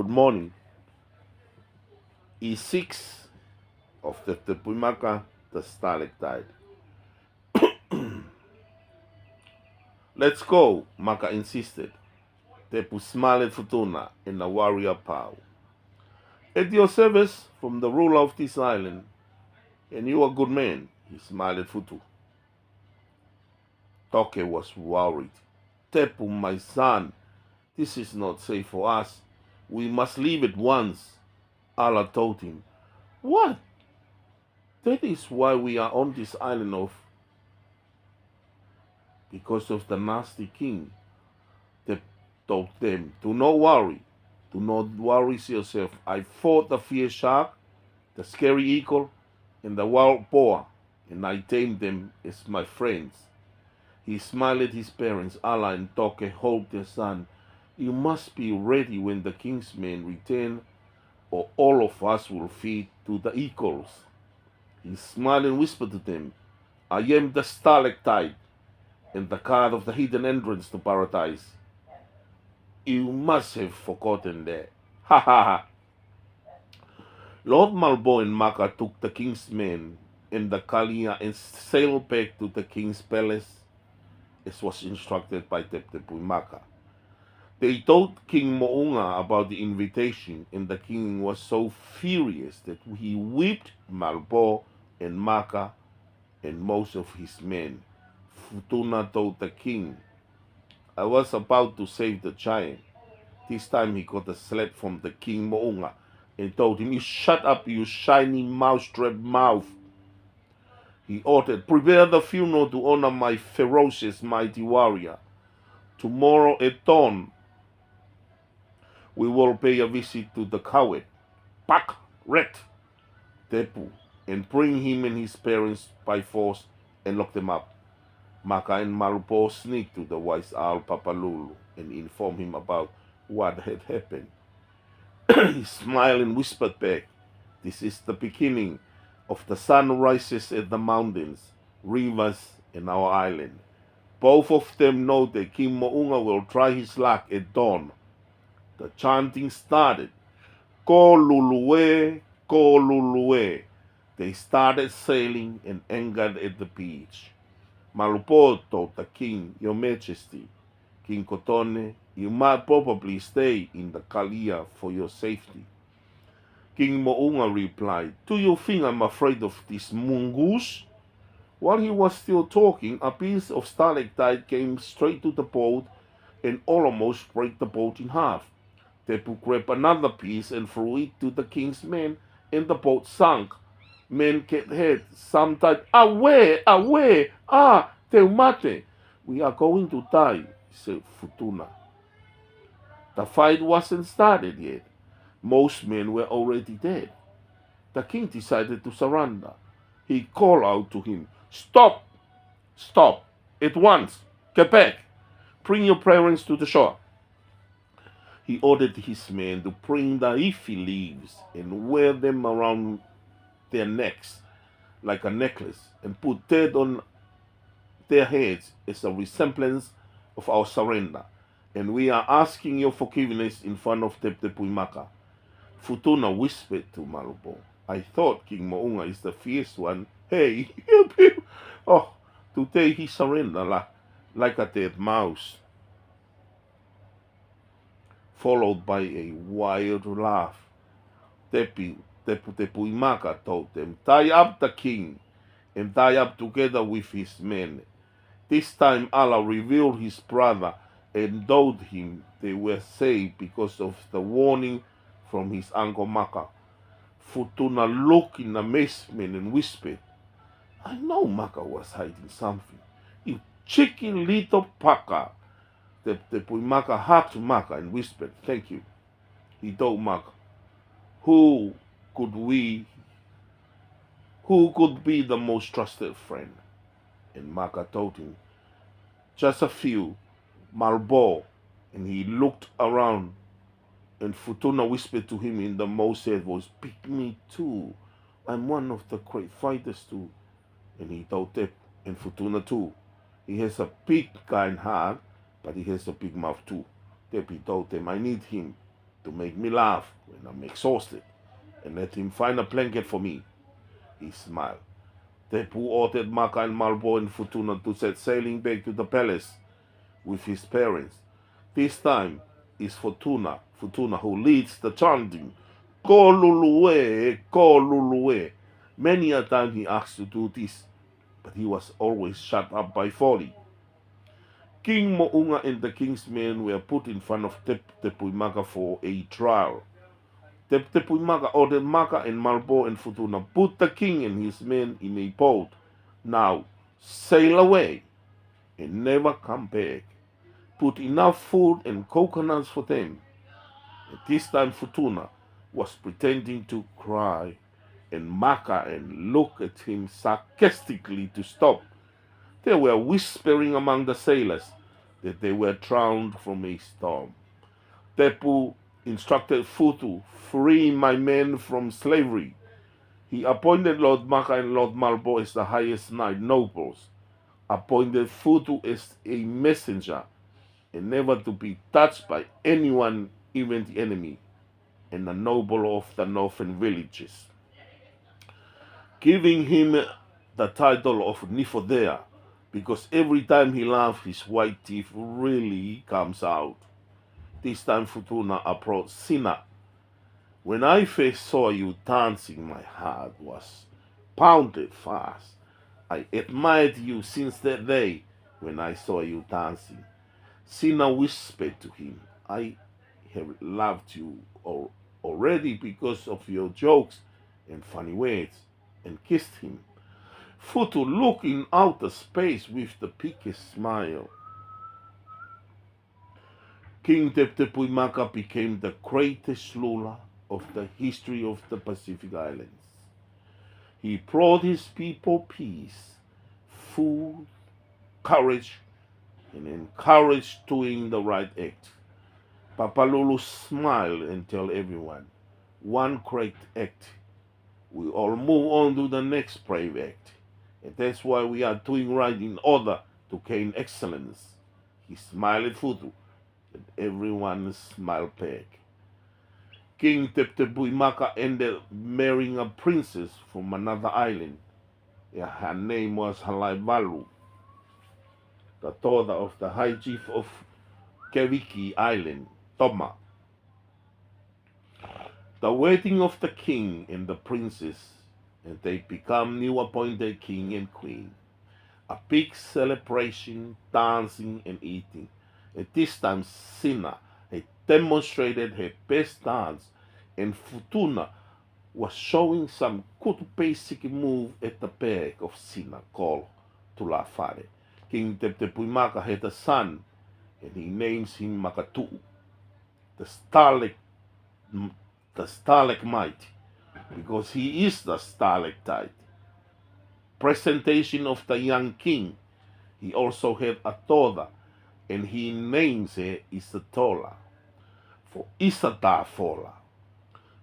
Good morning. E6 of Teputepuimaka the Stalactite. Let's go, Maka insisted. Tepu smiled Futuna in the warrior pow. At your service from the ruler of this island, and you are a good man, he smiled at Futu. Toke was worried. Tepu, my son, this is not safe for us. We must leave at once. Allah told him. What? That is why we are on this island because of the nasty king. They told them, do not worry. Do not worry yourself. I fought the fierce shark, the scary eagle, and the wild boar, and I tamed them as my friends. He smiled at his parents. Allah and Toke hold their son. You must be ready when the king's men return, or all of us will feed to the eagles. He smiled and whispered to them, I am the stalactite, and the card of the hidden entrance to paradise. You must have forgotten that. Ha ha ha. Lord Malbo and Maka took the king's men and the Kalia and sailed back to the king's palace as was instructed by Teputepuimaka. They told King Mo'unga about the invitation, and the king was so furious that he whipped Malbo and Maka and most of his men. Futuna told the king, I was about to save the giant. This time he got a slap from the king Mo'unga and told him, you shut up, you shiny mousetrap mouth. He ordered, prepare the funeral to honor my ferocious mighty warrior. Tomorrow at dawn, we will pay a visit to the coward, Pak Ret Tepu, and bring him and his parents by force and lock them up. Maka and Malbo sneaked to the wise owl Papalulu and informed him about what had happened. He smiled and whispered back, this is the beginning of the sun rises at the mountains, rivers, and our island. Both of them know that King Mo'unga will try his luck at dawn. The chanting started. Ko Lulue, Ko Lulue. They started sailing and anchored at the beach. Malbo told the king, Your Majesty, King Kotone, you might probably stay in the Kalia for your safety. King Mo'unga replied, Do you think I'm afraid of this mongoose? While he was still talking, a piece of stalactite came straight to the boat and almost broke the boat in half. Tepu grabbed another piece and threw it to the king's men, and the boat sank. Men kept head. Some typed, Away, away, Teumate. We are going to die, said Futuna. The fight wasn't started yet. Most men were already dead. The king decided to surrender. He called out to him, Stop! Stop! At once! Get back! Bring your parents to the shore. He ordered his men to bring the ifi leaves and wear them around their necks like a necklace and put that on their heads as a resemblance of our surrender. And we are asking your forgiveness in front of Teputepuimaka. Futuna whispered to Malbo, I thought King Mo'unga is the fierce one. Hey, oh, today he surrendered like a dead mouse. Followed by a wild laugh. Teputepuimaka told them, Tie up the king and tie up together with his men. This time Allah revealed his brother and told him they were saved because of the warning from his uncle Maka. Futuna looked in amazement and whispered, I know Maka was hiding something. You cheeky little paka. Teputepuimaka hugged Maka and whispered, Thank you. He told Maka, Who could be the most trusted friend? And Maka told him, Just a few, Malbo. And he looked around, and Futuna whispered to him in the most sad voice, Pick me too. I'm one of the great fighters too. And he told Tep and Futuna too. He has a big kind heart, but he has a big mouth too. Tep, he told them, I need him. to make me laugh when I'm exhausted, and let him find a blanket for me. He smiled. Tepu ordered Maka and Malbo and Futuna to set sailing back to the palace with his parents. This time is Futuna who leads the chanting, Kolulue, Kolulue. Many a time he asked to do this, but he was always shut up by folly. King Mo'unga and the king's men were put in front of Tepuimaka for a trial. Tepuimaka ordered Maka and Malbo and Futuna, put the king and his men in a boat. Now sail away and never come back. Put enough food and coconuts for them. At this time Futuna was pretending to cry, and Maka and looked at him sarcastically to stop. They were whispering among the sailors that they were drowned from a storm. Tepu instructed Futu, free my men from slavery. He appointed Lord Maka and Lord Malbo as the highest knight nobles, appointed Futu as a messenger, and never to be touched by anyone, even the enemy, and the noble of the northern villages, giving him the title of Nifodea, because every time he laughs, his white teeth really comes out. This time Futuna approached Sina. When I first saw you dancing, my heart was pounded fast. I admired you since that day when I saw you dancing. Sina whispered to him, I have loved you already because of your jokes and funny words, and kissed him. Futu looked in outer space with the biggest smile. King Teputepuimaka became the greatest ruler of the history of the Pacific Islands. He brought his people peace, food, courage, and encouraged doing the right act. Papalulu smiled and told everyone, one great act. We all move on to the next brave act. And that's why we are doing right in order to gain excellence. He smiled at Futu, and everyone smiled back. King Teputepuimaka ended up marrying a princess from another island. Her name was Halaivalu, the daughter of the High Chief of Kewiki Island, Toma. The wedding of the king and the princess, and they become new appointed king and queen. A big celebration, dancing and eating. At this time, Sina had demonstrated her best dance, and Futuna was showing some good basic move at the back of Sina called Tulafare. King Teputepuimaka had a son, and he names him Makatu'u, the stalagmite, because he is the stalactite. Presentation of the young king. He also had a daughter, and he names her Isatola, for Isata Fola.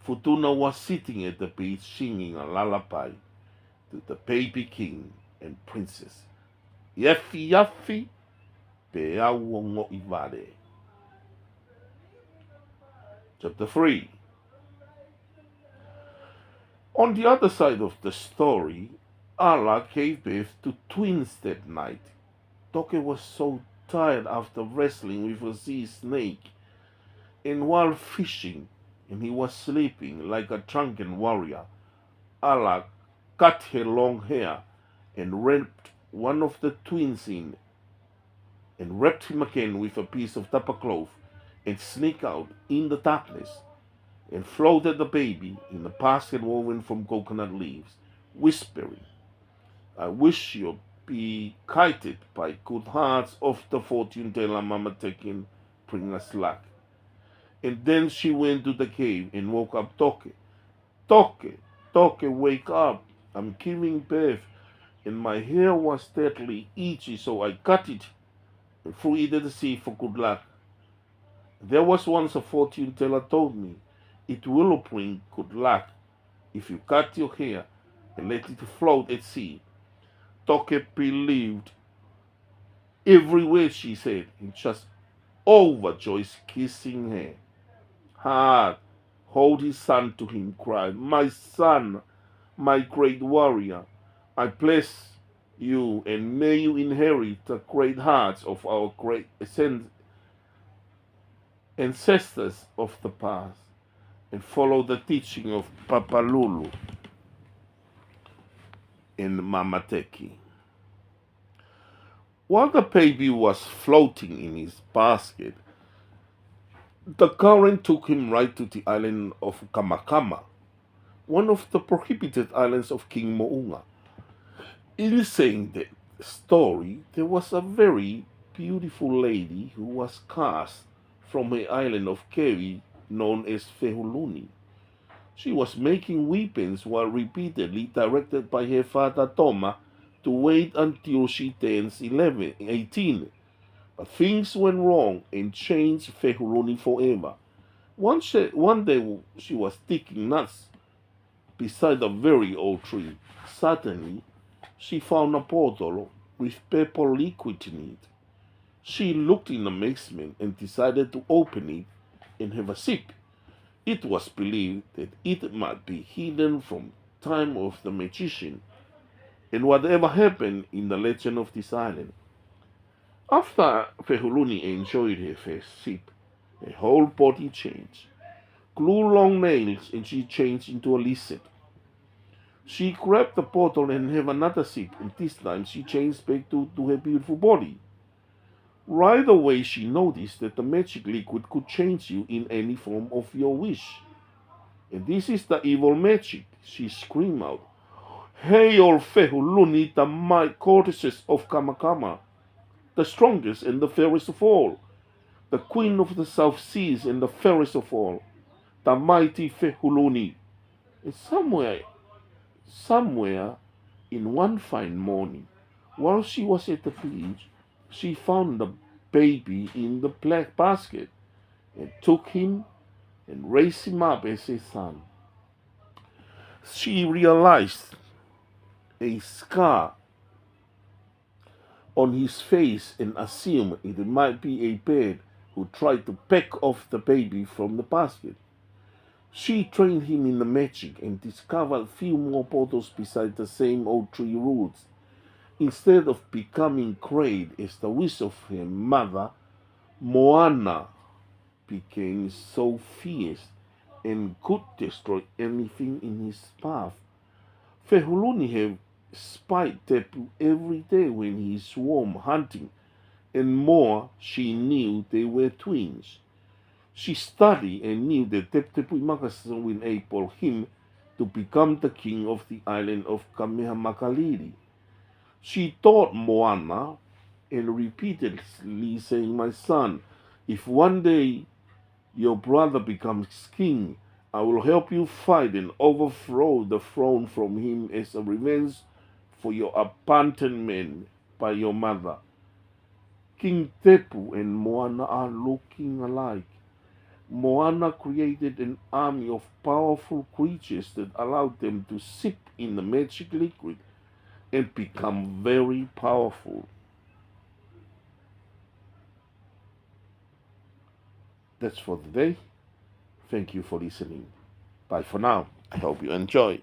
Futuna was sitting at the beach singing a lullaby to the baby king and princess. Yafi yafi, peawongo ivare. Chapter 3. On the other side of the story, Allah gave birth to twins that night. Toke was so tired after wrestling with a sea snake, and while fishing, and he was sleeping like a drunken warrior, Allah cut her long hair and wrapped one of the twins in, and wrapped him again with a piece of tapa cloth, and sneaked out in the darkness, and floated the baby in a basket woven from coconut leaves, whispering, I wish you'd be kited by good hearts of the fortune teller Mama Tekin, bring us luck. And then she went to the cave and woke up Toke. Toke, wake up. I'm giving birth, and my hair was deadly itchy, so I cut it and threw it at the sea for good luck. There was once a fortune teller told me, it will bring good luck if you cut your hair and let it float at sea. Toke believed every word she said and just overjoyed kissing her. heart, hold his son to him, cried, "My son, my great warrior, I bless you, and may you inherit the great hearts of our great ancestors of the past, and follow the teaching of Papa Lulu and Mama Teki." While the baby was floating in his basket, the current took him right to the island of Kamakama, one of the prohibited islands of King Mo'unga. In saying the story, there was a very beautiful lady who was cast from the island of Kewi known as Fehuluni. She was making weapons while repeatedly directed by her father Toma to wait until she turns 18. But things went wrong and changed Fehuluni forever. One day she was digging nuts beside a very old tree. Suddenly, she found a bottle with purple liquid in it. She looked in amazement and decided to open it and have a sip. It was believed that it might be hidden from time of the magician and whatever happened in the legend of this island. After Fehuluni enjoyed her first sip, her whole body changed. Grew long nails and she changed into a lizard. She grabbed the bottle and had another sip, and this time she changed back to her beautiful body. Right away she noticed that the magic liquid could change you in any form of your wish. And this is the evil magic, she screamed out. "Hail Fehuluni, the might goddesses of Kamakama, the strongest and the fairest of all, the queen of the South Seas and the fairest of all, the mighty Fehuluni." And somewhere in one fine morning, while she was at the beach, she found the baby in the black basket and took him and raised him up as a son. She realized a scar on his face and assumed it might be a bird who tried to peck off the baby from the basket. She trained him in the magic and discovered a few more bottles beside the same old tree roots. Instead of becoming great as the wish of her mother, Moana became so fierce and could destroy anything in his path. Fehuluni had spied Tepu every day when he swarmed hunting, and more she knew they were twins. She studied and knew that Teputepuimaka will enable him to become the king of the island of Kamehameha. She taught Moana and repeatedly saying, "My son, if one day your brother becomes king, I will help you fight and overthrow the throne from him as a revenge for your abandonment by your mother." King Tepu and Moana are looking alike. Moana created an army of powerful creatures that allowed them to sip in the magic liquid and become very powerful. That's for today. Thank you for listening. Bye for now. I hope you enjoy.